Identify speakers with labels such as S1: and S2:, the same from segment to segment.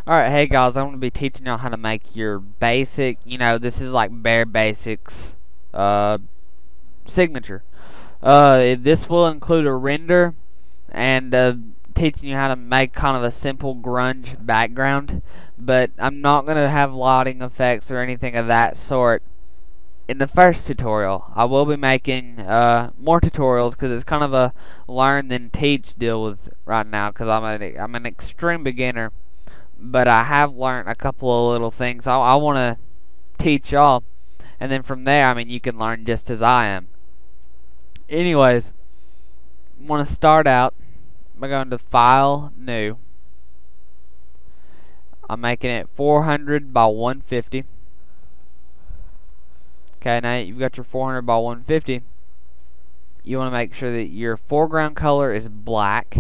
S1: Alright, hey guys, I'm going to be teaching y'all how to make your basic, this is like bare basics, signature. This will include a render and teaching you how to make kind of a simple grunge background, but I'm not going to have lighting effects or anything of that sort in the first tutorial. I will be making more tutorials because it's kind of a learn then teach deal with right now because I'm an extreme beginner. But I have learned a couple of little things I want to teach y'all, and then from there, you can learn just as I am. Anyways, I want to start out by going to File, New. I'm making it 400 by 150. Okay, now you've got your 400 by 150. You want to make sure that your foreground color is black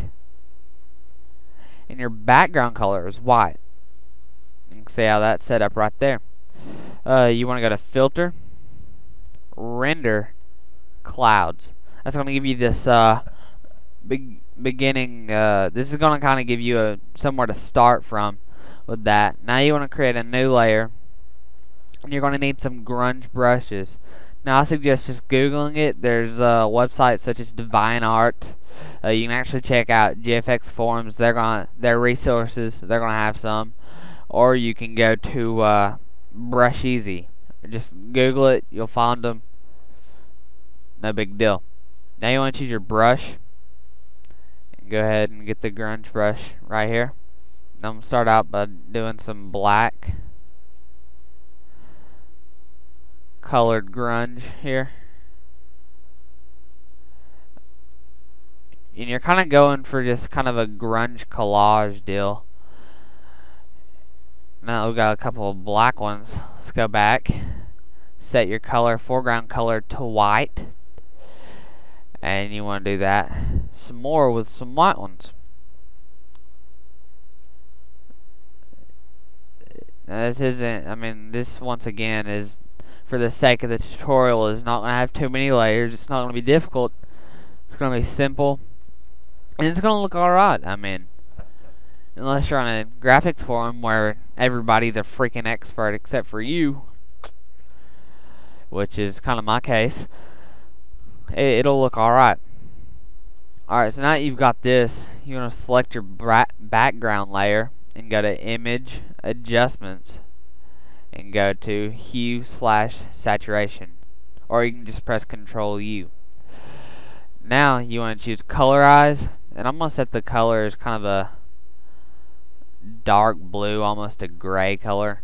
S1: and your background color is white. You can see how that's set up right there. You want to go to Filter, Render, Clouds. That's going to give you this beginning. This is going to kind of give you somewhere to start from with that. Now you want to create a new layer, and you're going to need some grunge brushes. Now I suggest just Googling it. There's websites such as DeviantArt. You can actually check out GFX forums. Their resources. They're gonna have some, or you can go to Brush Easy. Just Google it. You'll find them. No big deal. Now you want to choose your brush. Go ahead and get the grunge brush right here. Now I'm gonna start out by doing some black colored grunge here. And you're kind of going for just kind of a grunge collage deal. Now we've got a couple of black ones. Let's go back. Set your color, foreground color to white. And you want to do that some more with some white ones. Now this isn't, this once again is, for the sake of the tutorial, is not going to have too many layers. It's not going to be difficult. It's going to be simple. And it's going to look alright, unless you're on a graphics forum where everybody's a freaking expert except for you, which is kind of my case. It'll look alright. Alright, so now that you've got this, you want to select your background layer and go to Image, Adjustments, and go to Hue/Saturation. Or you can just press Control U. Now you want to choose Colorize, and I'm going to set the color as kind of a dark blue, almost a gray color.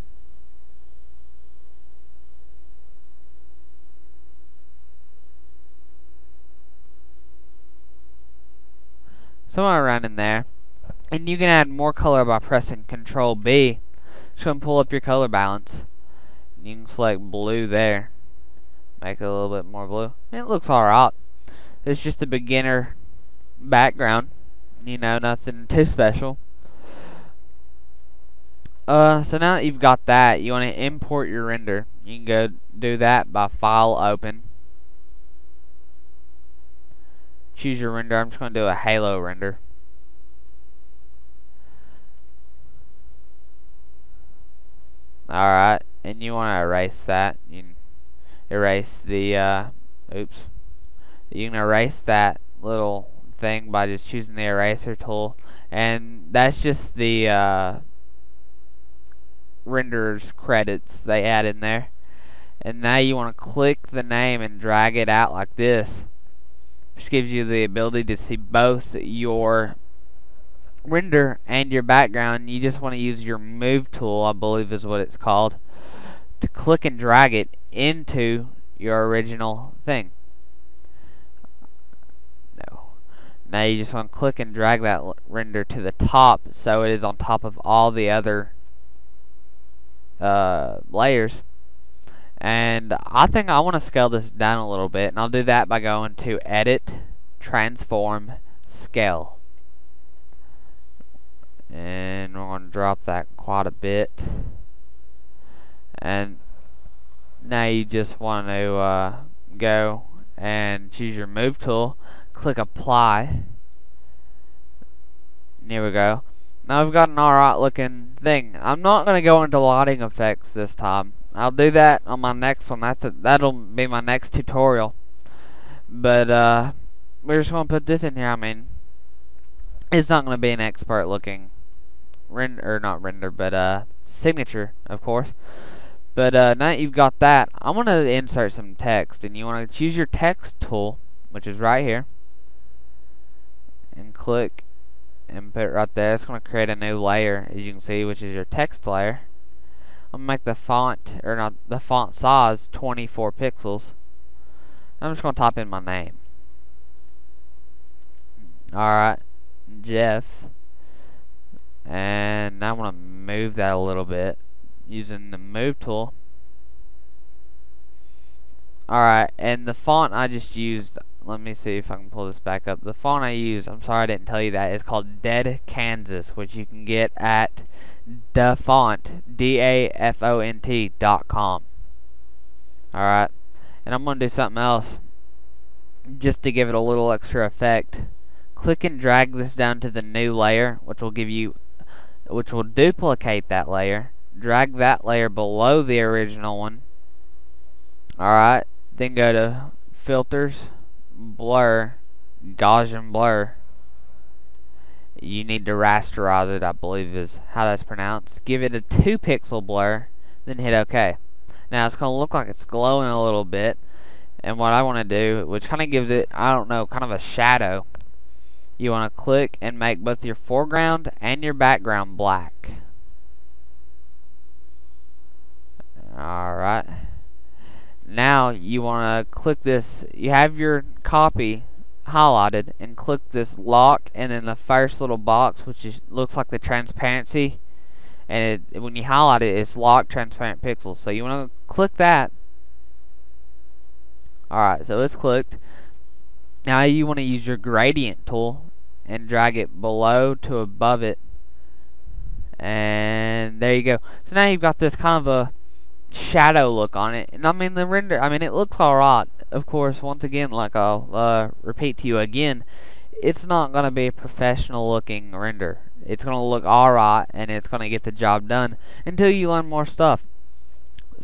S1: Somewhere around in there. And you can add more color by pressing Control B. So you can pull up your color balance. You can select blue there. Make it a little bit more blue. And it looks alright. It's just a beginner background. Nothing too special. So now that you've got that, you want to import your render. You can go do that by File, Open. Choose your render. I'm just going to do a halo render. Alright, and you want to erase that. You can erase the, You can erase that little thing by just choosing the eraser tool. And that's just the, renderer's credits they add in there. And now you want to click the name and drag it out like this. Which gives you the ability to see both your render and your background. You just want to use your move tool, I believe is what it's called, to click and drag it into your original thing. No. Now you just want to click and drag that render to the top so it is on top of all the other layers. And I think I want to scale this down a little bit, and I'll do that by going to Edit, Transform, Scale. And we're going to drop that quite a bit. And now you just want to go and choose your move tool, click Apply. There we go. Now I've got an alright looking thing. I'm not going to go into lighting effects this time. I'll do that on my next one. That'll be my next tutorial. But we're just going to put this in here. I mean, it's not going to be an expert looking signature, of course. But now that you've got that, I'm going to insert some text, and you want to choose your text tool, which is right here, and click and put it right there. It's going to create a new layer, as you can see, which is your text layer. I'm going to make the font size 24 pixels. I'm just going to type in my name. Alright, Jeff. And now I'm going to move that a little bit using the move tool. Alright, and the font I just used, let me see if I can pull this back up. The font I used, I'm sorry I didn't tell you that, is called Dead Kansas, which you can get at dafont, DAFONT.com. Alright, and I'm going to do something else just to give it a little extra effect. Click and drag this down to the new layer, which will duplicate that layer. Drag that layer below the original one. Alright, then go to Filters, Blur, Gaussian Blur. You need to rasterize it, I believe is how that's pronounced. Give it a 2 pixel blur, then hit OK. Now it's going to look like it's glowing a little bit, and what I want to do, which kind of gives it, I don't know, kind of a shadow, you want to click and make both your foreground and your background black. Alright. Now you want to click this, you have your copy highlighted, and click this lock, and then the first little box, which looks like the transparency, and when you highlight it, it's lock transparent pixels. So you want to click that. Alright, so it's clicked. Now you want to use your gradient tool and drag it below to above it, and there you go. So now you've got this kind of a shadow look on it, and I mean the render, I mean it looks alright. Of course, once again, like I'll repeat to you again, it's not going to be a professional looking render. It's going to look alright, and it's going to get the job done until you learn more stuff.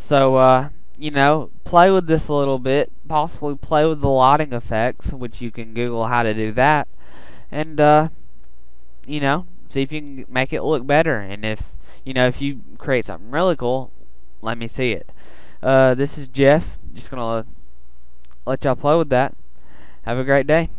S1: So you know, play with this a little bit, possibly play with the lighting effects, which you can Google how to do that, and you know, see if you can make it look better. And if you create something really cool, let me see it. This is Jeff. Just gonna let y'all play with that. Have a great day.